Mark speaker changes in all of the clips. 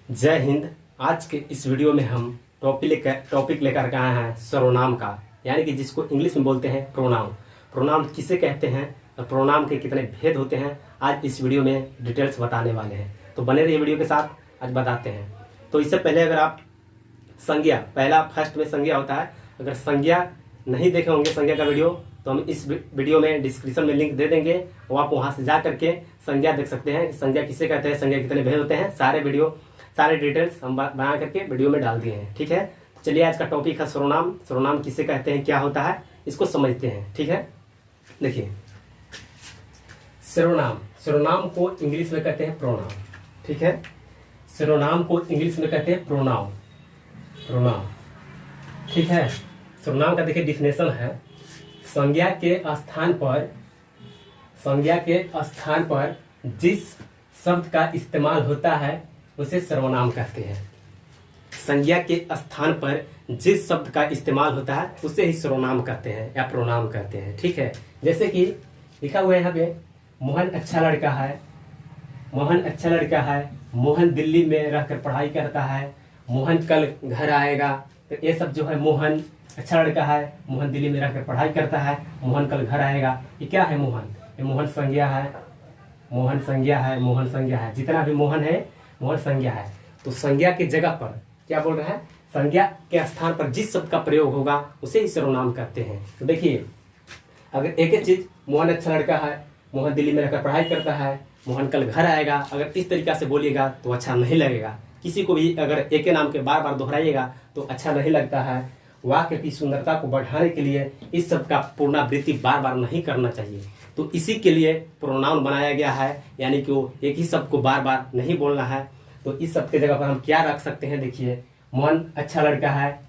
Speaker 1: जय हिंद। आज के इस वीडियो में हम टॉपिक लेकर के आए हैं सर्वनाम का, यानी कि जिसको इंग्लिश में बोलते हैं प्रोनाउन। प्रोनाउन किसे कहते हैं और प्रोनाउन के कितने भेद होते हैं, आज इस वीडियो में डिटेल्स बताने वाले हैं। तो बने रहिए वीडियो के साथ, आज बताते हैं। तो इससे पहले अगर आप संज्ञा, पहला फर्स्ट में संज्ञा होता है, अगर संज्ञा नहीं देखे होंगे संज्ञा का वीडियो, तो हम इस वीडियो में डिस्क्रिप्शन में लिंक दे देंगे, वो आप वहां से जा करके संज्ञा देख सकते हैं। संज्ञा किसे कहते हैं, संज्ञा कितने भेद होते हैं, सारे डिटेल्स हम बना करके वीडियो में डाल दिए हैं। ठीक है, तो चलिए आज का टॉपिक है सर्वनाम। सर्वनाम किसे कहते हैं, क्या होता है, इसको समझते हैं। ठीक है, देखिए सर्वनाम को इंग्लिश में कहते हैं प्रोनाउन। ठीक है, सर्वनाम को इंग्लिश में कहते हैं प्रोनाउन। ठीक है, सर्वनाम का देखिए डिफिनेशन है, संज्ञा के स्थान पर जिस शब्द का इस्तेमाल होता है उसे सर्वनाम कहते हैं। संज्ञा के स्थान पर जिस शब्द का इस्तेमाल होता है उसे ही सर्वनाम कहते हैं या प्रोनाउन कहते हैं। ठीक है, जैसे कि लिखा हुआ है यहाँ पे, मोहन अच्छा लड़का है, मोहन दिल्ली में रहकर पढ़ाई करता है, मोहन कल घर आएगा। तो ये सब जो है, मोहन अच्छा लड़का है, मोहन दिल्ली में रहकर पढ़ाई करता है, मोहन कल घर आएगा, ये क्या है, मोहन। ये मोहन संज्ञा है, जितना भी मोहन है मोहन संज्ञा है। तो संज्ञा की जगह पर क्या बोल रहा है, संज्ञा के स्थान पर जिस शब्द का प्रयोग होगा उसे ही सर्वनाम कहते हैं। तो देखिए, अगर एक ही चीज, मोहन अच्छा लड़का है, मोहन दिल्ली में रहकर पढ़ाई करता है, मोहन कल घर आएगा, अगर इस तरीका से बोलिएगा तो अच्छा नहीं लगेगा। किसी को भी अगर एक ही नाम के बार बार दोहराइएगा तो अच्छा नहीं लगता है। वाक्य की सुंदरता को बढ़ाने के लिए इस सब का पुनरावृत्ति बार बार नहीं करना चाहिए। तो इसी के लिए प्रोनाउन बनाया गया है, यानी कि वो एक ही शब्द को बार बार नहीं बोलना है। तो इस शब्द की जगह पर हम क्या रख सकते हैं, देखिए मोहन अच्छा लड़का है,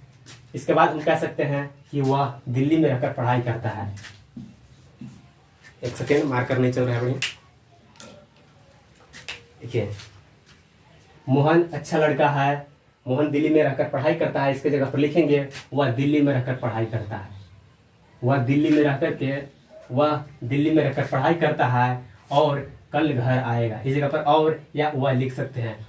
Speaker 1: इसके बाद हम कह सकते हैं कि वह दिल्ली में रहकर पढ़ाई करता है। एक सेकेंड, मार्कर नहीं चल रहा है बड़ी। देखिए, मोहन अच्छा लड़का है, मोहन दिल्ली में रहकर पढ़ाई करता है, इसके जगह पर लिखेंगे वह दिल्ली में रहकर पढ़ाई करता है। वह दिल्ली में रहकर पढ़ाई करता है और कल घर आएगा। इस जगह पर और या वह लिख सकते हैं,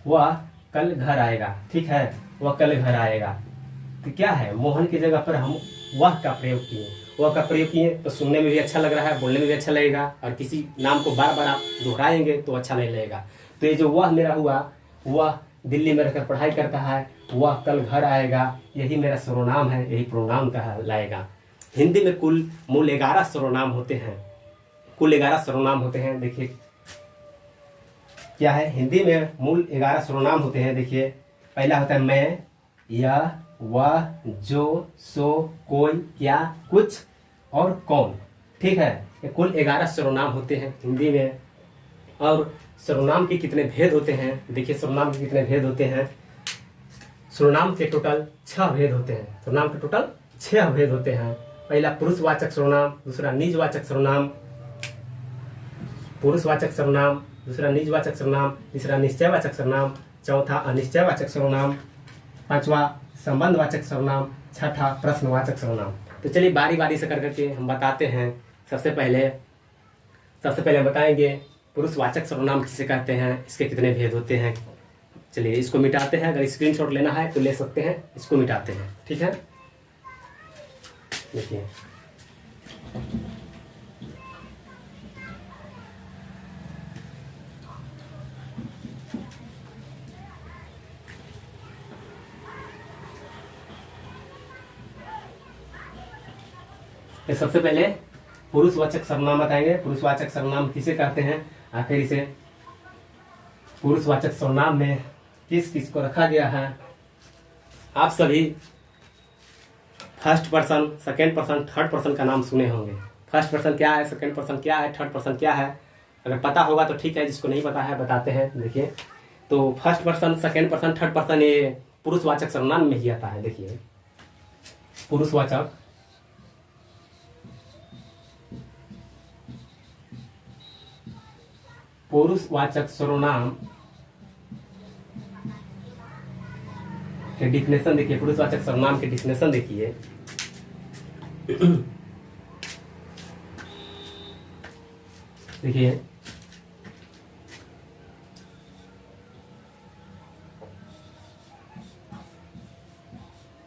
Speaker 1: वह कल घर आएगा। ठीक है, वह कल घर आएगा। तो क्या है, मोहन की जगह पर हम वह का प्रयोग किए, तो सुनने में भी अच्छा लग रहा है, बोलने में भी अच्छा लगेगा। और किसी नाम को बार बार आप दोहराएंगे तो अच्छा नहीं लगेगा। तो ये जो वह मेरा हुआ, वह दिल्ली में रहकर पढ़ाई करता है, वह कल घर आएगा, यही मेरा सर्वनाम है, यही प्रोनाउन कहलाएगा। हिंदी में कुल मूल 11 सर्वनाम होते हैं। देखिए क्या है, हिंदी में मूल 11 सर्वनाम होते हैं। देखिए, पहला होता है मैं, यह, वह, जो, सो, कोई, क्या, कुछ और कौन। ठीक है, ये कुल 11 सर्वनाम होते हैं हिंदी में। और सर्वनाम के कितने भेद होते हैं, देखिए सर्वनाम के कितने भेद होते हैं। सर्वनाम के टोटल 6 भेद होते हैं। पहला पुरुषवाचक सर्वनाम, दूसरा निजवाचक सर्वनाम, दूसरा निजवाचक सर्वनाम, तीसरा निश्चयवाचक सर्वनाम, चौथा अनिश्चयवाचक सर्वनाम, पांचवा संबंधवाचक सर्वनाम, छठा प्रश्नवाचक सर्वनाम। तो चलिए बारी बारी से करके हम बताते हैं। सबसे पहले हम बताएंगे पुरुषवाचक सर्वनाम किसे कहते हैं, इसके कितने भेद होते हैं। चलिए इसको मिटाते हैं, अगर स्क्रीनशॉट लेना है तो ले सकते हैं, इसको मिटाते हैं। ठीक है, देखिए सबसे पहले पुरुषवाचक सर्वनाम बताएंगे। पुरुषवाचक सर्वनाम किसे कहते हैं, आखिर इसे पुरुषवाचक सर्वनाम में किस किस को रखा गया है। आप सभी first person, second person, third person का नाम सुने होंगे। फर्स्ट पर्सन क्या है, सेकेंड पर्सन क्या है, थर्ड पर्सन क्या है, अगर पता होगा तो ठीक है, जिसको नहीं पता है बताते हैं। देखिए, तो first person, second person, third person ये पुरुषवाचक सर्वनाम में ही आता है। देखिए, पुरुषवाचक सर्वनाम के डिफिनेशन देखिए, पुरुषवाचक सर्वनाम के डिफिनेशन देखिए। देखिए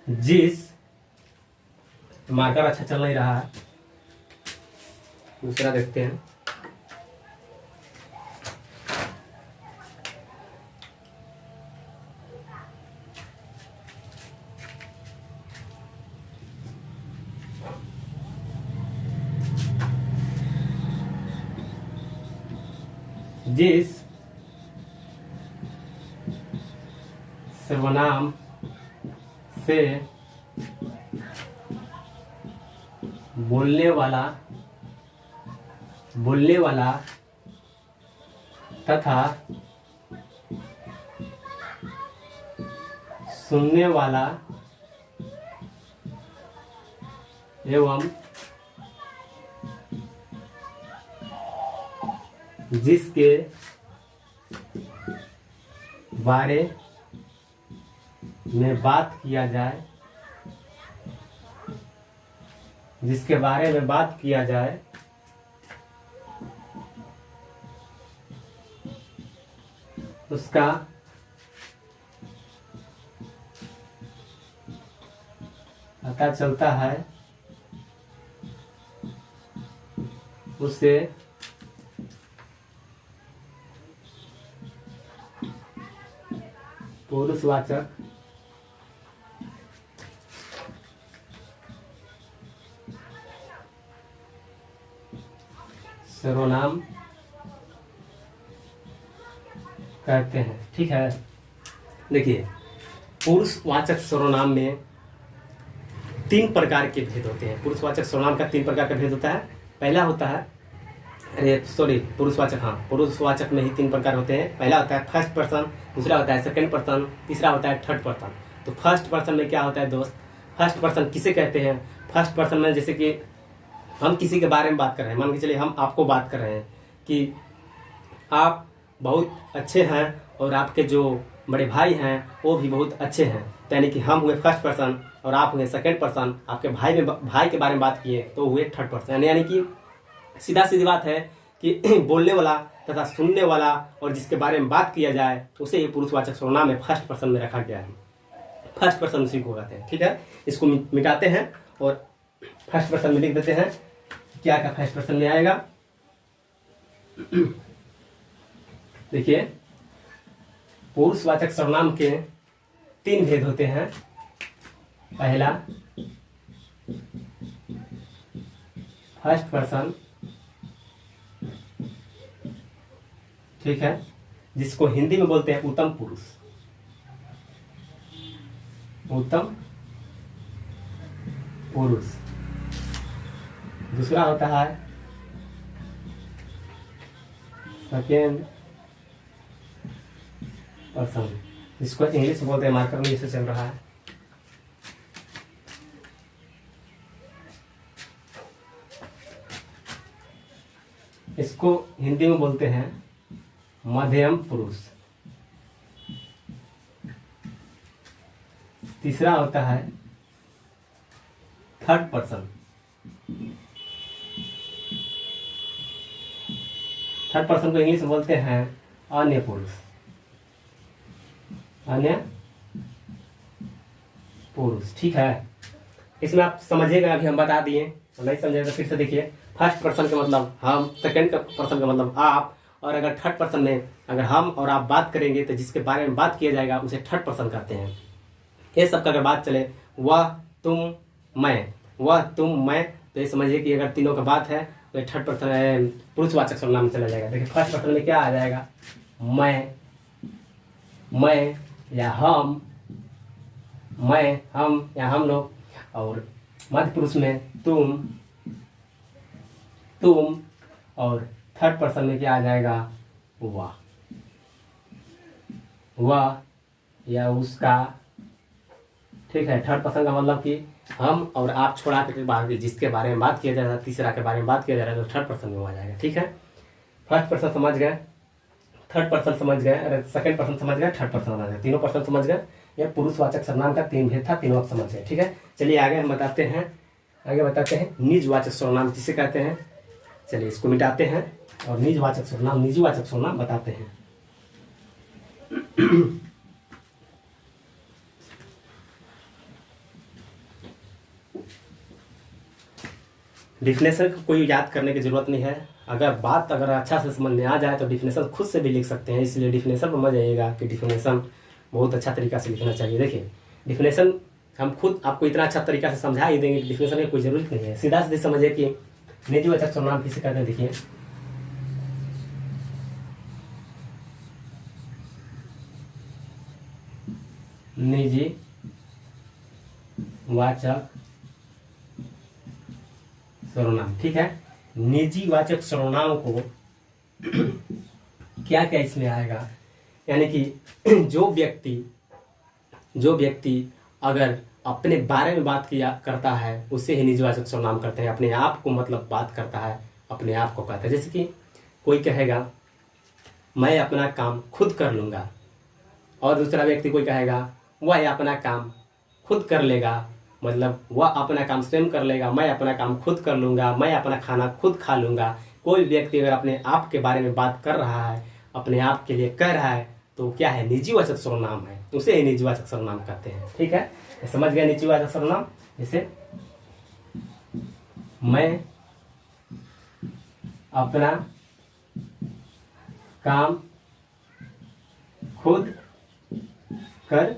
Speaker 1: जिस, मार्कर अच्छा चल नहीं रहा है, दूसरा देखते हैं। जिस सर्वनाम से बोलने वाला तथा सुनने वाला एवं जिसके बारे में बात किया जाए, जिसके बारे में बात किया जाए उसका पता चलता है, उसे पुरुषवाचक सर्वनाम कहते हैं। ठीक है, देखिए पुरुषवाचक सर्वनाम में 3 प्रकार के भेद होते हैं। पुरुषवाचक सर्वनाम का 3 प्रकार का भेद होता है। पहला होता है, पुरुषवाचक में ही 3 प्रकार होते हैं। पहला होता है फर्स्ट पर्सन, दूसरा होता है सेकंड पर्सन, तीसरा होता है थर्ड पर्सन। तो फर्स्ट पर्सन में क्या होता है दोस्त, फर्स्ट पर्सन किसे कहते हैं? फर्स्ट पर्सन में जैसे कि हम किसी के बारे में बात कर रहे हैं, मान के चलिए हम आपको बात कर रहे हैं कि आप बहुत अच्छे हैं और आपके जो बड़े भाई हैं वो भी बहुत अच्छे हैं, यानी कि हम हुए फर्स्ट पर्सन और आप हुए सेकंड पर्सन। आपके भाई के बारे में बात किए तो हुए थर्ड पर्सन। यानी कि सीधा सीधी बात है कि बोलने वाला तथा सुनने वाला और जिसके बारे में बात किया जाए उसे ये पुरुषवाचक सर्वनाम में फर्स्ट पर्सन में रखा गया है। फर्स्ट पर्सन उसी को कहते हैं। ठीक है, इसको मिटाते हैं और फर्स्ट पर्सन में लिख देते हैं। क्या क्या फर्स्ट पर्सन में आएगा, देखिए पुरुषवाचक सर्वनाम के 3 भेद होते हैं। पहला फर्स्ट पर्सन, ठीक है, जिसको हिंदी में बोलते हैं उत्तम पुरुष, उत्तम पुरुष। दूसरा होता है सेकेंड पर्सन, जिसको इंग्लिश में बोलते हैं, मार्कर में इसे चल रहा है, इसको हिंदी में बोलते हैं मध्यम पुरुष। तीसरा होता है थर्ड पर्सन। थर्ड पर्सन को इंग्लिश में बोलते हैं अन्य पुरुष, अन्य पुरुष। ठीक है, इसमें आप समझिएगा, अभी हम बता दिए, नहीं समझेगा तो फिर से देखिए। फर्स्ट पर्सन का मतलब हम, सेकंड पर्सन का मतलब आप, और अगर थर्ड पर्सन में अगर हम और आप बात करेंगे तो जिसके बारे में बात किया जाएगा उसे थर्ड पर्सन कहते हैं। ये सब का अगर बात चले, वह तुम मैं, वह तुम मैं, तो ये समझिए कि अगर तीनों का बात है तो ये थर्ड पर्सन पुरुषवाचक सर्वनाम में चला जाएगा। देखिए फर्स्ट पर्सन में क्या आ जाएगा, मैं या हम, मैं, हम या हम लोग, और मध्य पुरुष में तुम, और थर्ड पर्सन में क्या आ जाएगा, वह या उसका। ठीक है, थर्ड पर्सन का मतलब कि हम और आप छोड़ा के बाद जिसके बारे में बात किया जा रहा है, तीसरा के बारे में बात किया जा रहा है, तो थर्ड पर्सन में आ जाएगा। ठीक है, फर्स्ट पर्सन समझ गए, थर्ड पर्सन समझ गए, अरे सेकंड पर्सन समझ गए, थर्ड पर्सन समझ गए, तीनों पर्सन समझ गए। यह पुरुषवाचक सर्वनाम का 3 भेद था, तीनों आप समझ गए। ठीक है, चलिए आगे हम बताते हैं, निजवाचक सर्वनाम किसे कहते हैं। चलिए इसको मिटाते हैं और निजवाचक सर्वनाम बताते हैं। डिफिनेशन को कोई याद करने की जरूरत नहीं है। अगर अच्छा से समझ में आ जाए तो डिफिनेशन खुद से भी लिख सकते हैं। इसलिए डिफिनेशन पर मजा आइएगा कि डिफिनेशन बहुत अच्छा तरीका से लिखना चाहिए। देखिए डिफिनेशन हम खुद आपको इतना अच्छा तरीका से समझा ही देंगे, डिफिनेशन की कोई जरूरत नहीं है। सीधा सीधे समझिए कि निजीवाचक सर्वनाम किसे कहते हैं। देखिए निजी वाचक सर्वनाम, ठीक है। निजी वाचक सर्वनाम को क्या क्या इसमें आएगा, यानी कि जो व्यक्ति अगर अपने बारे में बात किया करता है उसे ही निजीवाचक सर्वनाम करते हैं। अपने आप को मतलब बात करता है, अपने आप को कहता है। जैसे कि कोई कहेगा मैं अपना काम खुद कर लूँगा, और दूसरा व्यक्ति कोई कहेगा वह अपना काम खुद कर लेगा, मतलब वह अपना काम स्वयं कर लेगा, मैं अपना काम खुद कर लूँगा, मैं अपना खाना खुद खा लूँगा। कोई व्यक्ति अगर अपने आप के बारे में बात कर रहा है, अपने आप के लिए कह रहा है, तो क्या है, निजीवाचक सर्वनाम है, उसे ही निजीवाचक सर्वनाम कहते हैं। ठीक है, समझ गया निजीवाचक सर्वनाम। जैसे मैं अपना काम खुद कर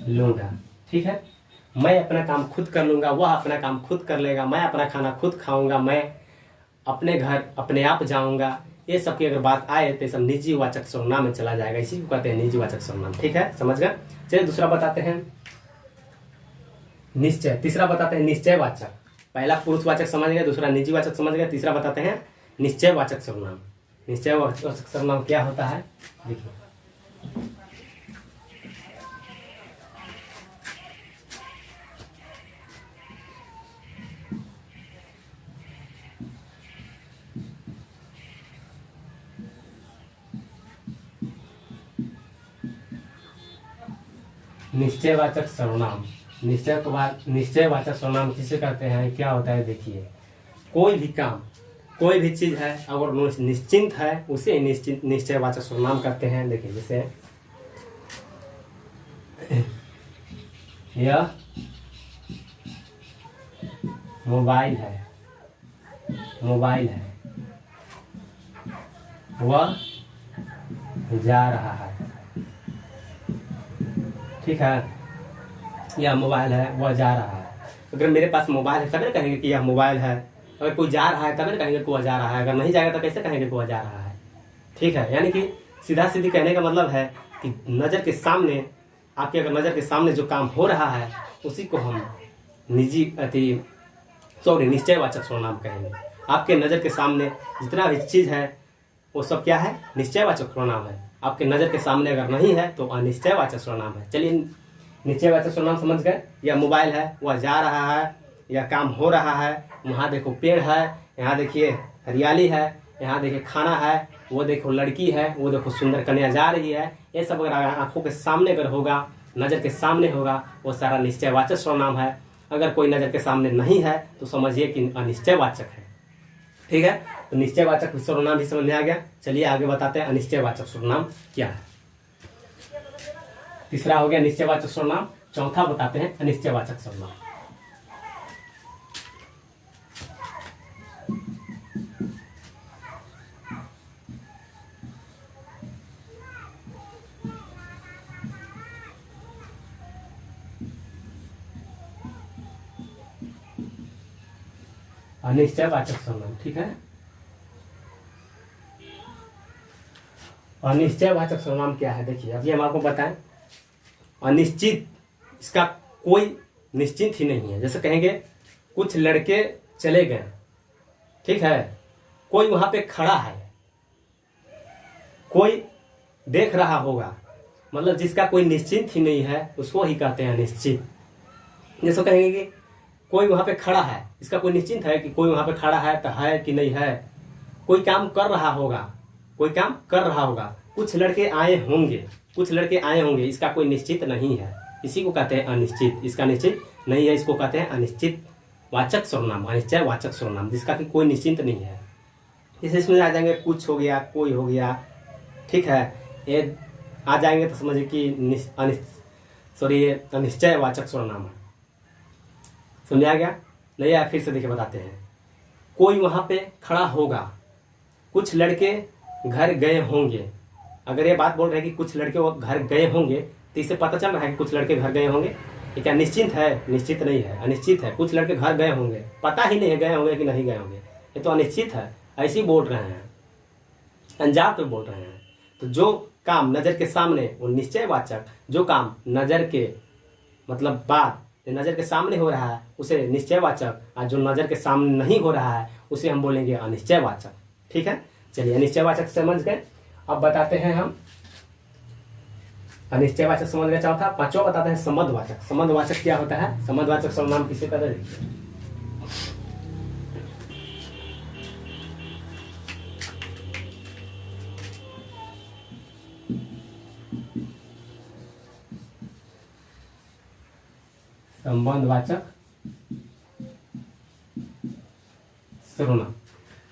Speaker 1: लूंगा, ठीक है। मैं अपना काम खुद कर लूंगा, वह अपना काम खुद कर लेगा, मैं अपना खाना खुद खाऊंगा, मैं अपने घर अपने आप जाऊंगा। ये सब की अगर बात आए तो सब निजीवाचक सर्वनाम में चला जाएगा। इसी को कहते हैं निजीवाचक सर्वनाम। ठीक है, समझ गए। चलिए दूसरा बताते हैं निश्चय। तीसरा बताते हैं निश्चयवाचक। पहला पुरुषवाचक समझ गए, दूसरा निजीवाचक समझ गए, तीसरा बताते हैं निश्चयवाचक सर्वनाम। निश्चयवाचक सर्वनाम क्या होता है, देखिए निश्चयवाचक सर्वनाम। निश्चयवाचक सर्वनाम किसे कहते हैं, क्या होता है, देखिए कोई भी काम, कोई भी चीज है अगर निश्चिंत है उसे निश्चयवाचक सर्वनाम कहते हैं। देखिए जैसे यह मोबाइल है, वह जा रहा है, ठीक है। यह मोबाइल है, वह जा रहा है। अगर मेरे पास मोबाइल है तभी कहेंगे कि यह मोबाइल है। अगर कोई जा रहा है तभी कहेंगे कि वह जा रहा है। अगर नहीं जाएगा तो कैसे कहेंगे कि वह जा रहा है, ठीक है। यानी कि सीधा सीधी कहने का मतलब है कि नज़र के सामने, आपके अगर नज़र के सामने जो काम हो रहा है उसी को हम निश्चयवाचक सर्वनाम कहेंगे। आपके नज़र के सामने जितना भी चीज़ है वो सब क्या है, निश्चयवाचक सर्वनाम है। आपके नज़र के सामने अगर नहीं है तो अनिश्चयवाचक सर्वनाम है। चलिए निश्चयवाचक सर्वनाम समझ गए। यह मोबाइल है, वह जा रहा है, यह काम हो रहा है, वहाँ देखो पेड़ है, यहाँ देखिए हरियाली है, यहाँ देखिए खाना है, वो देखो लड़की है, वो देखो सुंदर कन्या जा रही है। ये सब अगर आंखों के सामने अगर होगा, नज़र के सामने होगा, वो सारा निश्चयवाचक सर्वनाम है। अगर कोई नज़र के सामने नहीं है तो समझिए कि अनिश्चयवाचक है, ठीक है। तो निश्चयवाचक सर्वनाम भी समझ में आ गया। चलिए आगे बताते हैं अनिश्चयवाचक सर्वनाम क्या है। तीसरा हो गया निश्चयवाचक सर्वनाम। चौथा बताते हैं अनिश्चयवाचक सर्वनाम। अनिश्चयवाचक सर्वनाम, ठीक है। अनिश्चयवाचक सर्वनाम क्या है, देखिए अभी हम आपको बताएं। अनिश्चित, इसका कोई निश्चित ही नहीं है। जैसे कहेंगे कुछ लड़के चले गए, ठीक है, कोई वहां पे खड़ा है, कोई देख रहा होगा, मतलब जिसका कोई निश्चित ही नहीं है उसको ही कहते हैं अनिश्चित। जैसे कहेंगे कि कोई वहां पे खड़ा है, इसका कोई निश्चित है कि कोई वहां पे खड़ा है तो है कि नहीं है। कोई काम कर रहा होगा, कोई काम कर रहा होगा, कुछ लड़के आए होंगे, इसका कोई निश्चित नहीं है, इसी को कहते हैं अनिश्चित। इसका निश्चित नहीं है, इसको कहते हैं अनिश्चित वाचक सर्वनाम, अनिश्चयवाचक सर्वनाम, जिसका कि कोई निश्चित नहीं है। जैसे इसमें आ जाएंगे कुछ हो गया, कोई हो गया, ठीक है, ये आ जाएंगे तो समझिए कि अनिश्चयवाचक सर्वनाम है। समझ आ गया। नहीं आया, फिर से देखिए बताते हैं। कोई वहां पे खड़ा होगा, कुछ लड़के घर गए होंगे। अगर ये बात बोल रहे हैं कि कुछ लड़के वो घर गए होंगे, तो इससे पता चल रहा है कि कुछ लड़के घर गए होंगे। ये क्या निश्चित है? निश्चित नहीं है, अनिश्चित है। कुछ लड़के घर गए होंगे, पता ही नहीं है गए होंगे कि नहीं गए होंगे, ये तो अनिश्चित है। ऐसे ही बोल रहे हैं, अंजाद पे बोल रहे हैं। तो जो काम नजर के सामने, वो निश्चयवाचक, जो काम नजर के मतलब बात नजर के सामने हो रहा है उसे निश्चयवाचक, और जो नजर के सामने नहीं हो रहा है उसे हम बोलेंगे अनिश्चयवाचक। ठीक है, चलिए अनिश्चयवाचक समझ गए। अब बताते हैं हम अनिश्चयवाचक समझ गए। चौथा पांचवा बताते हैं संबंधवाचक। संबंधवाचक क्या होता है? संबंधवाचक सर्वनाम किसे कहते हैं? संबंधवाचक सर्वनाम।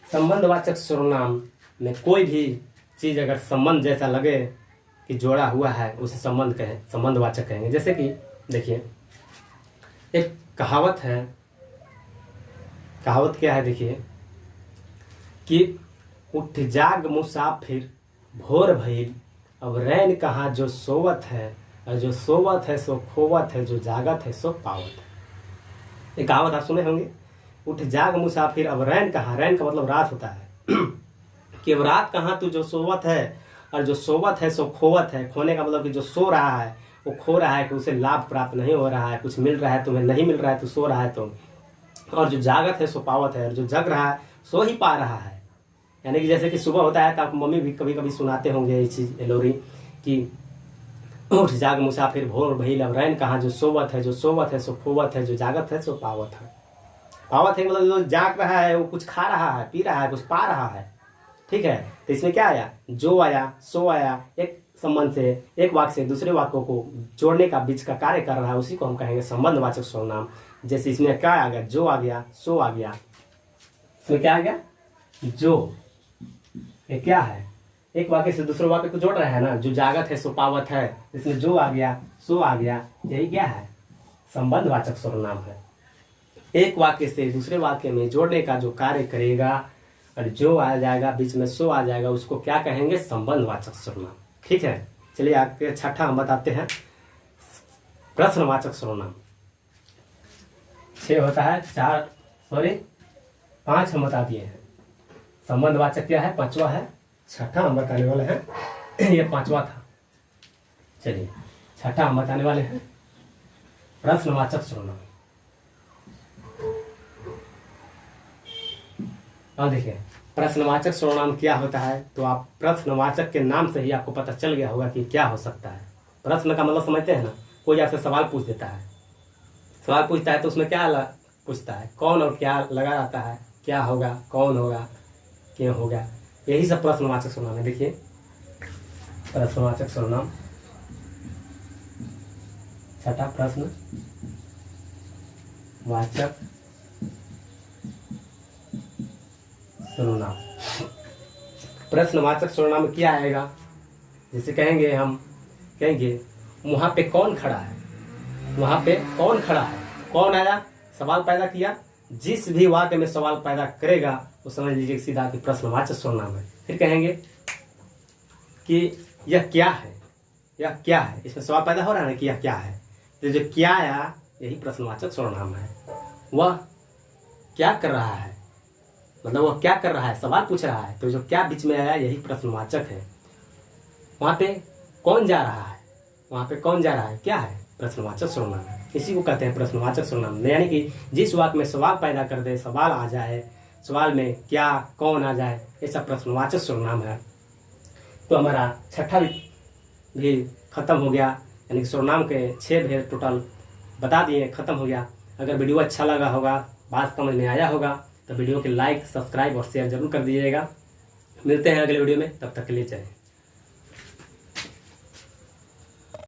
Speaker 1: संबंधवाचक सर्वनाम में कोई भी चीज अगर संबंध जैसा लगे कि जोड़ा हुआ है उसे संबंधवाचक कहेंगे। जैसे कि देखिए, एक कहावत है। कहावत क्या है? देखिए कि उठ जाग मुसाफिर भोर भइल, अब रैन कहाँ जो सोवत है, और जो सोवत है सो खोवत है, जो जागत है सो पावत है। एक कहावत आप सुने होंगे, उठ जाग मुसाफिर अब रैन कहाँ। रैन का मतलब रात होता है कि अब रात कहाँ तू जो सोवत है, और जो सोवत है सो खोवत है। खोने का मतलब कि जो सो रहा है वो खो रहा है, कि उसे लाभ प्राप्त नहीं हो रहा है, कुछ मिल रहा है तुम्हें नहीं मिल रहा है, तो सो रहा है तुम। और जो जागत है सो पावत है, और जो जग रहा है सो ही पा रहा है। यानी कि जैसे कि सुबह होता है तो आप मम्मी भी कभी कभी सुनाते होंगे ये चीज लोरी कि उठ जाग मुसाफिर भोर भइल, अब रैन कहाँ जो सोवत है, जो सोवत है सो खोवत है, जो जागत है सो पावत है। पावत है मतलब जो जाग रहा है वो कुछ खा रहा है, पी रहा है, कुछ पा रहा है। ठीक है, तो इसमें क्या आया? जो आया, सो आया। एक संबंध से, एक वाक्य से दूसरे वाक्यों को जोड़ने का बीच का कार्य कर रहा है, उसी को हम कहेंगे संबंधवाचक सर्वनाम। जैसे इसमें क्या आ गया? जो आ गया, सो आ गया। इसमें क्या आ गया? जो। ये क्या है? एक वाक्य से दूसरे वाक्य को जोड़ रहा है ना। जो जागत है सो पावत है, इसमें जो आ गया, सो आ गया। यही क्या है? संबंधवाचक सर्वनाम है। एक वाक्य से दूसरे वाक्य में जोड़ने का जो कार्य करेगा, और जो आ जाएगा बीच में सो आ जाएगा, उसको क्या कहेंगे? संबंधवाचक सर्वनाम। ठीक है, चलिए आगे छठा हम बताते हैं प्रश्नवाचक सर्वनाम। 6 होता है, 5 हम बता दिए हैं। संबंधवाचक क्या है? 5वां है। छठा हम बताने वाले हैं, ये 5वां था। चलिए छठा हम बताने वाले हैं प्रश्नवाचक सर्वनाम। अब देखिए प्रश्नवाचक सर्वनाम क्या होता है, तो आप प्रश्नवाचक के नाम से ही आपको पता चल गया होगा कि क्या हो सकता है। प्रश्न का मतलब समझते हैं ना, कोई आपसे सवाल पूछ देता है, सवाल पूछता है तो उसमें क्या पूछता है? कौन और क्या लगा रहता है, क्या होगा, कौन होगा, क्यों होगा, यही सब प्रश्नवाचक सर्वनाम है। देखिए प्रश्नवाचक सर्वनाम छठा प्रश्नवाचक सर्वनाम। प्रश्नवाचक सर्वनाम क्या आएगा? जैसे कहेंगे, हम कहेंगे वहां पे कौन खड़ा है, वहां पे कौन खड़ा है, कौन आया, सवाल पैदा किया। जिस भी वाक्य में सवाल पैदा करेगा वो समझ लीजिए सीधा कि प्रश्नवाचक सर्वनाम है। फिर कहेंगे कि यह क्या है, यह क्या है, इसमें सवाल पैदा हो रहा है ना कि यह क्या है, तो जो क्या आया यही प्रश्नवाचक सर्वनाम है। वह क्या कर रहा है, मतलब वह क्या कर रहा है, सवाल पूछ रहा है, तो जो क्या बीच में आया यही प्रश्नवाचक है। वहां पे कौन जा रहा है, वहां पे कौन जा रहा है, क्या है, प्रश्नवाचक सर्वनाम है। इसी को कहते हैं प्रश्नवाचक सर्वनाम। यानी कि जिस वाक्य में सवाल पैदा कर दे, सवाल आ जाए, सवाल में क्या कौन आ जाए, ये सब प्रश्नवाचक सर्वनाम है। तो हमारा छठा भी खत्म हो गया, यानी कि सर्वनाम के 6 भेद टोटल बता दिए, खत्म हो गया। अगर वीडियो अच्छा लगा होगा, बात समझ में आया होगा, तो वीडियो के लाइक, सब्सक्राइब और शेयर जरूर कर दीजिएगा। मिलते हैं अगले वीडियो में, तब तक के लिए जय हिंद।